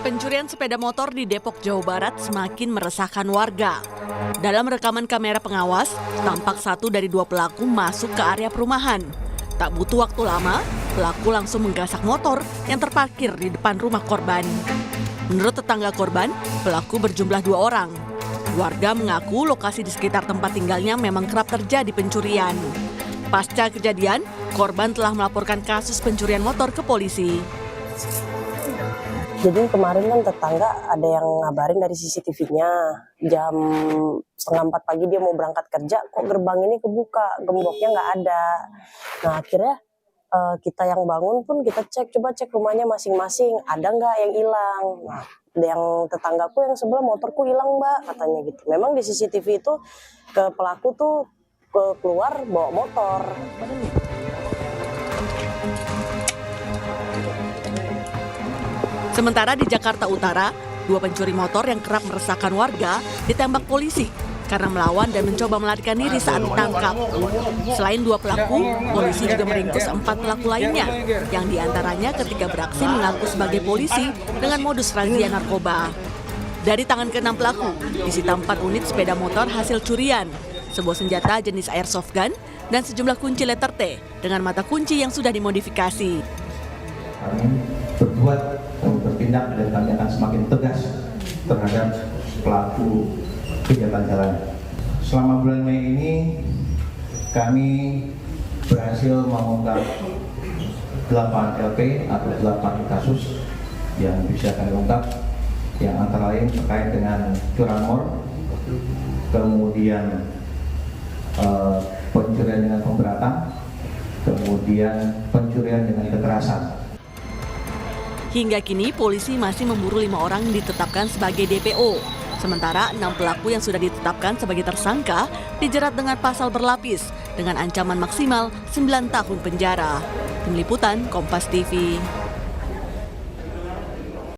Pencurian sepeda motor di Depok, Jawa Barat semakin meresahkan warga. Dalam rekaman kamera pengawas, tampak satu dari dua pelaku masuk ke area perumahan. Tak butuh waktu lama, pelaku langsung menggasak motor yang terparkir di depan rumah korban. Menurut tetangga korban, pelaku berjumlah 2 orang. Warga mengaku lokasi di sekitar tempat tinggalnya memang kerap terjadi pencurian. Pasca kejadian, korban telah melaporkan kasus pencurian motor ke polisi. Jadi kemarin kan tetangga ada yang ngabarin dari CCTV-nya jam 3:30 pagi dia mau berangkat kerja, kok gerbang ini kebuka, gemboknya nggak ada. Nah akhirnya kita yang bangun pun kita coba cek rumahnya masing-masing, ada nggak yang hilang. Nah, yang tetanggaku yang sebelah motorku hilang mbak, katanya gitu. Memang di CCTV itu ke pelaku tuh keluar bawa motor. Sementara di Jakarta Utara, 2 pencuri motor yang kerap meresahkan warga ditembak polisi karena melawan dan mencoba melarikan diri saat ditangkap. Selain 2 pelaku, polisi juga meringkus 4 pelaku lainnya, yang diantaranya ketika beraksi mengaku sebagai polisi dengan modus razia narkoba. Dari tangan ke-6 pelaku, disita 4 unit sepeda motor hasil curian, sebuah senjata jenis airsoft gun, dan sejumlah kunci letter T dengan mata kunci yang sudah dimodifikasi. Kami berbuat dan bertindak dan kami akan semakin tegas terhadap pelaku kejahatan jalan. Selama bulan Mei ini kami berhasil mengungkap 8 LP atau 8 kasus yang bisa kami ungkap, yang antara lain terkait dengan curanmor, kemudian pencurian dengan pemberatan, kemudian pencurian dengan kekerasan. Hingga kini, polisi masih memburu 5 orang yang ditetapkan sebagai DPO. Sementara 6 pelaku yang sudah ditetapkan sebagai tersangka dijerat dengan pasal berlapis dengan ancaman maksimal 9 tahun penjara. Tim Liputan, Kompas TV.